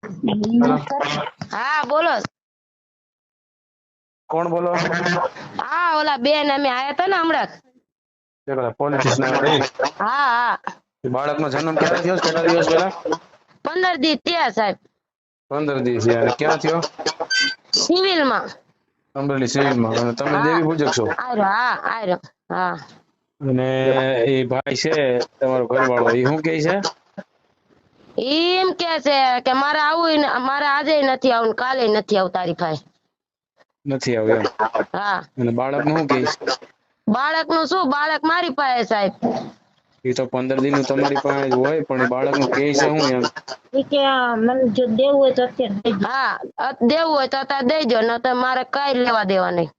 Hello, હા બોલો. કોણ બોલો? હા ઓલા બેન અમે આયા તા ને હમણાં. પોલીસ સ્ટેશન આવ્યા હતા હા હા એ બાળકનો જન્મ ક્યારે થયો છે? કેટલા દિવસ પહેલા? 15 દી થયા સાહેબ. 15 દિવસ થયા. અને ક્યાં થયો? સિવિલ માં. અમરેલી સિવિલમાં. અને તમે હા દેવી પૂજક છો? આયરો હા. અને એ ભાઈ છે તમારો ઘરવાળો, એ શું કહે છે? એમ કે છે કે મારે આવું, મારે આજે નથી આવું, કાલે નથી આવું તારી પાસે. નથી આવ્યો હા. એમ? અને બાળકનું શું કહે છે? બાળકનું શું, બાળક મારી પાસે સાહેબ. એ તો 15 દી નું તમારી પાસે જ હોય, પણ એ બાળકનું કહે છે શું એમ? ઈ કે મને જો દેવું હોય તો અત્યારે દેજો. હા દેવું હોય તો અત્યારે દેજો, ન તો મારે કઈ લેવા દેવા નહીં.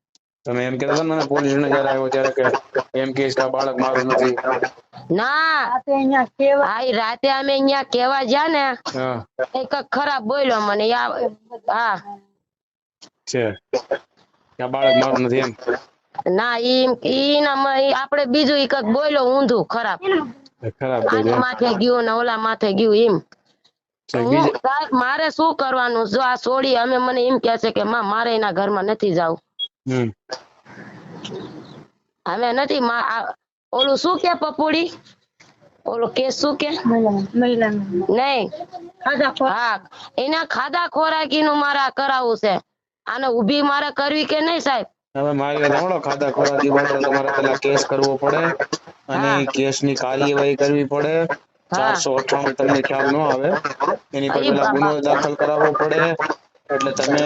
તમે એમ કહેતા હતા ને પોલીસ ને જયારે આવ્યો ત્યારે, કે એમ કહે છે કે આ બાળક મારું નથી. ના રાતે અમે અહીંયા કેવા ગયા ને, હા એક ખરાબ બોલ્યો મને. હા છે કે આ બાળક મારું નથી એમ? ના ઈ આપડે બીજું ઈ કઈક બોલ્યો ઊંધું ખરાબ. ખરાબ આની બોલ્યો માથે ગયું ને ઓલા માથે ગયું એમ. તો એમ? હું બીજે સાહેબ મારે શું કરવાનું? જો આ છોડી અમે મને એમ કે છે કે માં મારે એના ઘરમાં નથી જવું. હમ હવે નથી ઓલું શું કે પપુડી, ઓલો કેસ શું કે નહીં, હા એના ખાધા ખોરાકી નું મારે કરાવવું છે. આને ઊભી મારે કરવી કે નહીં સાહેબ? હવે મારી વાત સાંભળો, ખાધા ખોરાકી માટે તમારે પેલા કેસ કરવો પડે, અને હા કેસની કાર્યવાહી કરવી પડે. હા 498 તમને ખ્યાલ ન આવે, એની પર ઈ પેલા ગુનો બાબા. દાખલ કરાવવો પડે. એટલે તમે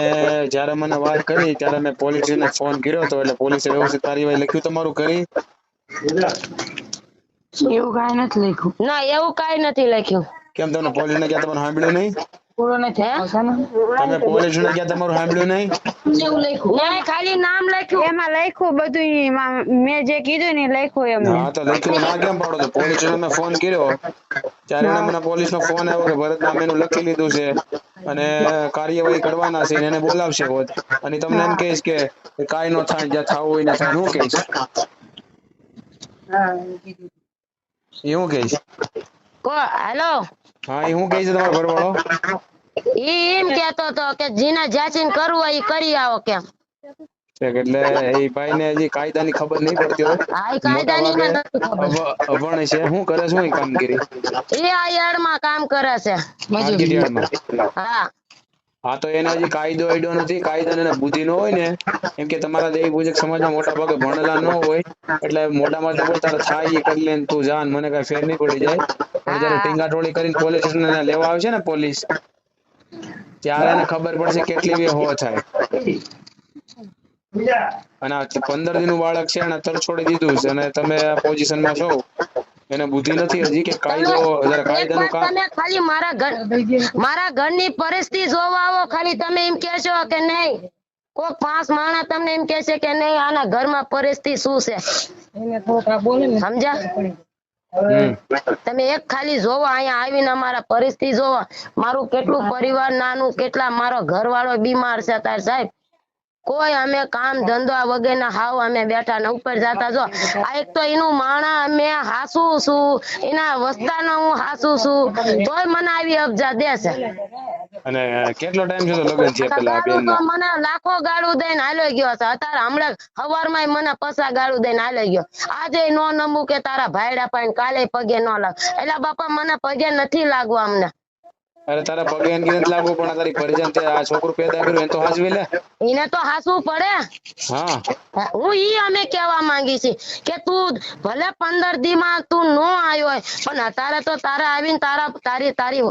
જયારે મને વાત કરી ત્યારે મેં પોલીસને ફોન કર્યો હતો, એટલે પોલીસે વ્યવસ્થિત કાર્યવાહી લખ્યું તમારું કરી. એવું કઈ નથી લખ્યું. ના એવું કઈ નથી લખ્યું. કેમ તમને પોલીસને ક્યાં તમારું સાંભળ્યું નહીં? તમે હે? પોલીસને ક્યાં તમારું સાંભળ્યું નહીં? નહીં, ખાલી નામ લખ્યું. એમાં લખ્યું બધું, મેં જે કીધું ને લખ્યું એમને. હા તો લખ્યું ના કેમ પાડો છો? પોલીસ મેં ફોન કર્યો ત્યારે એને મને પોલીસનો ફોન આવ્યો કે ભરત નામ એનું લખી લીધું છે અને કાર્યવાહી કરવાના છે, એને બોલાવશે હોત. અને તમને એમ કહીશ કે કાંઈ ન થાય, જ્યાં થવું હોય ને થાય. શું કહીશ? એ શું કહીશ? હેલો, હા, એ શું કહે છે તમારો ઘરવાળો? ઈ એમ કેતો હતો કે જીને જાચીને કરવું હોય ઈ કરી આવો કેમ. એટલે એ ભાઈ ને હજી કાયદાની ખબર નહીં પડતી હોય, હા ઈ મોટા કાયદાની ભાગે મને નથી ખબર. અભણ છે. શું કરે? શું એ કામગીરી? એ આ યાર્ડમાં કામ કરે છે, માર્કેટ યાર્ડમાં? હા. હા તો એને હજી કાયદો આઈડો નથી. કાયદો ને બુદ્ધિ ન હોય ને, એમ કે તમારા દેવી પૂજક સમાજમાં મોટા ભાગે ભણેલા ન હોય, એટલે મોટા માંથી બોલ તારે થાય એ કરી લે, તું જાન, મને કઈ ફેર નહીં પડી જાય. પણ જયારે હા ટીંગાટોળી કરીને પોલીસ સ્ટેશન લેવા આવશે ને પોલીસ, ત્યારે એને ખબર પડશે કેટલી બી હો થાય. અને આ 15 દી નું બાળક છે, એને તરછોડી દીધું છે, અને તમે આ પોઝિશનમાં છો, એને બુદ્ધિ નથી હજી કે તમે કાયદો, જરા એક કાયદાનું વાત, કામ. તમે ખાલી મારા ઘરની પરિસ્થિતિ જોવા આવો. ખાલી તમે એમ કહેશો કે નહીં, કોઈ 5 માણસ તમને એમ કહેશે કે નહીં આના ઘરમાં પરિસ્થિતિ શું છે, સમજ્યા? હમ તમે એક ખાલી જોવો, અહીંયા આવીને અમારા પરિસ્થિતિ જોવો, મારું કેટલું પરિવાર નાનું, કેટલા મારો ઘરવાળો બીમાર છે તાર સાહેબ. કોઈ અમે કામ ધંધા વગરના હાવ અમે બેઠા ને ઉપર જતા. જો આ એક તો એનું માણા અમે હાસુ છું, એના વસ્તાનો હું હાસુ છું, તોય મને આવી અબજા દેશે. અને કેટલો ટાઈમ છે તો લગ્ન છે પેલા આ ગાળું બેન તો ના? મને લાખો ગાળું દઈને હાલ્યો ગયો છે. અત્યારે હમણાં સવારમાં મને પસા ગાળું દઈને હાલ્યો ગયો. આજે નો નમું કે તારા ભાઈડા પાઈને કાલે પગે ન લાગ. એટલે બાપા મને પગે નથી લાગવા અમને. અરે તારા પગે એનથી નથી લાગવું, પણ તારી પરિજન તે આ છોકરું પેદા કર્યું એને તો હાચવી લે. એને તો હાસવું પડે. હા હું ઈ અમે કેવા માંગી છે કે તું ભલે 15 દી માં તું નો આવ્યો હોય, પણ અત્યારે તો તારે આવીને તારી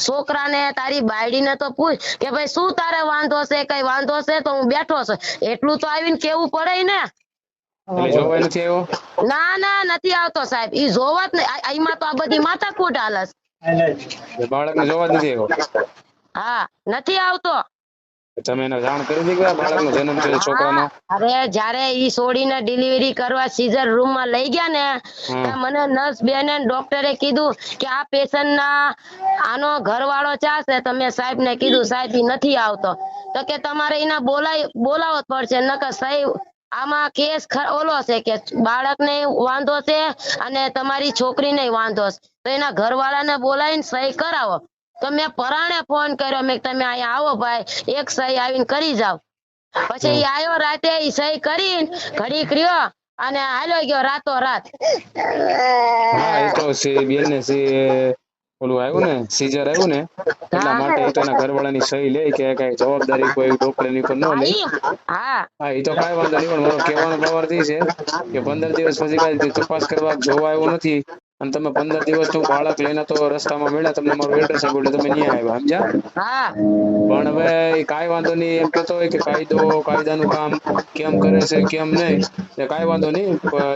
છોકરાને, તારી બાયડીને તો પૂછ કે ભાઈ શું તારે વાંધો છે, કઈ વાંધો છે તો હું બેઠો છું. એટલું તો આવીને કેવું પડે ને. એટલે જોવાય નથી આવ્યો? ના ના નથી આવતો સાહેબ. ઈ જોવા જ નહીં. એમાં તો આ બધી માથાકૂટ હાલે છે. બાળકને જોવા જ નથી આવ્યો? હા નથી આવતો. તમે એને જાણ કરી હતી કે આ બાળકનો જન્મ થયો છે છોકરાનો? અરે જયારે ઈ છોડીને ડિલિવરી કરવા સીઝર રૂમ માં લઈ ગયા ને, ત્યાં મને નર્સ બેને ડોક્ટરે કીધું કે આ પેશન્ટ ના આનો ઘરવાળો ચાશે. તમે સાહેબ ને કીધું, સાહેબ ઈ નથી આવતો. તો કે તમારે એને બોલાવો જ પડશે, નકર સહી આમાં કેસ ઓલો છે કે બાળકને વાંધો છે અને તમારી છોકરીને વાંધો છે, તો એના ઘરવાળાને બોલાવીને સહી કરાવો. તો મેં પરાણે ફોન કર્યો, મેં કીધું તમે અહીંયા આવો ભાઈ, એક સહી આવીને કરી જાવ. પછી ઈ આવ્યો રાતે, ઈ સહી કરીને ઘડીક રહ્યો અને હાલ્યો ગયો રાતો રાત. હા એ તો બેન ને ઓલું આવ્યું ને સીઝર આવ્યું ને એટલા માટે એ તો એના ઘરવાળાની સહી લે કે કઈ જવાબદારી કોઈ ડોક્ટરની પર ન લે. હા હા એ તો કાંઈ વાંધો નહીં, પણ મારો કહેવાનો ભાવાર્થ એ છે કે 15 દિવસ પછી કાંઈ તપાસ કરવા જોવા આવ્યો નથી અને તમે 15 દિવસનું બાળક લઈને તો રસ્તામાં મળ્યા, તમને મારું એડ્રેસ આપ્યું એટલે તમે ન્યા આવ્યા, સમજ્યા? હા પણ હવે કાંઈ વાંધો નહીં, એમ કહેતો હોય કે કાયદાનું કામ કેમ કરે છે કેમ નહીં, એ કાંઈ વાંધો નહીં.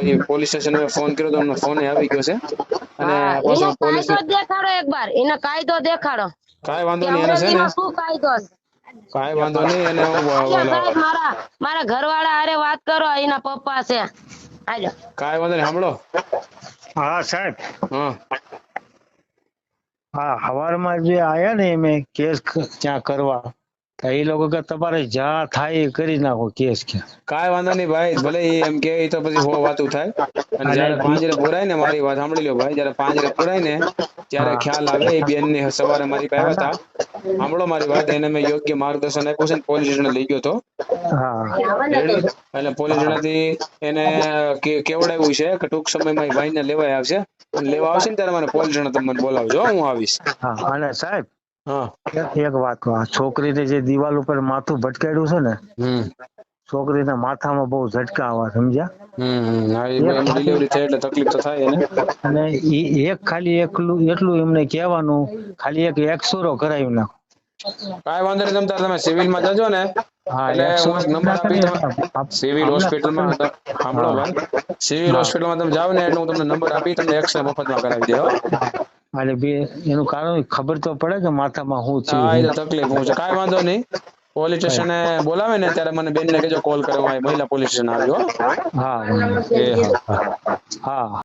એ પોલીસ સ્ટેશન ફોન કર્યો તો અમને ફોન આવી ગયો છે અને હા, પાછો એનો પોલીસ કાયદો દેખાડો એકવાર, એનો કાયદો દેખાડો કાંઈ વાંધો કે નહીં, એને છે ને અંગ્રેજીમાં શું કાયદો છે. કાંઈ વાંધો નહીં, એને હું હાલ્યો સાહેબ, મારા ઘરવાળા હારે વાત કરો, એના પપ્પા છે. હાલ્યો. કાંઈ વાંધો નહીં, સાંભળો. હા સાહેબ, હા હા હવારમાં જે આયા ને મેં કેસ ત્યાં કરવા, તો એ લોકો કે તમારે જ્યાં થાય એ કરી નાખો કેસ કે. કાંઈ વાંધો નહીં ભાઈ, ભલે ઈ એમ કે ઈ તો પછી હો વાતું થાય. અને જયારે પાંજરે પુરાય ને, મારી વાત સાંભળી લો ભાઈ, જયારે પાંજરે પુરાય ને ત્યારે ખ્યાલ આવે. એ બેન ને સવારે મારી પાસે આવ્યા હતા, સાંભળો મારી વાત, એને મેં યોગ્ય માર્ગદર્શન આપ્યું છે ને પોલીસ સ્ટેશન લઈ ગયો હતો. હા એટલે પોલીસ સ્ટેશનથી એને કેવડાવ્યું છે કે ટૂંક સમયમાં એ ભાઈને લેવાય આવશે, અને લેવા આવશે ને ત્યારે મને પોલીસ સ્ટેશન તમે મને બોલાવજો, હું આવીશ. હા. અને સાહેબ હા એક વાત કહું, આ છોકરીને જે દિવાલ ઉપર માથું ભટકાડ્યું છે ને, છોકરીના માથામાં બહુ ઝટકા આવા, સમજ્યા? ડિલિવરી થાય એટલે તકલીફ તો થાય એને. અને એક ખાલી એટલું એમને કહેવાનું, ખાલી એક એક્સરો કરાવી નાખો. કાંઈ વાંધો નહીં, તમ તારે તમે સિવિલમાં જજો ને હા, એટલે એકસો હું એક નંબર આપી તમને સિવિલ હોસ્પિટલમાં. સાંભળો ભાઈ, સિવિલ હોસ્પિટલમાં તમે જાઓ ને એટલે હું તમને નંબર આપી તમને એક્સરે મફતમાં કરાવી દે. એટલે બે એનું કારણ ખબર તો પડે કે માથામાં શું છે. હા એ તો તકલીફ હું છે, કાંઈ વાંધો નહીં. પોલીસ સ્ટેશને બોલાવે ને ત્યારે મને બેન ને કહેજો કોલ કરે, હું અહીં મહિલા પોલીસ સ્ટેશન આવ્યો. હા એ હા હા.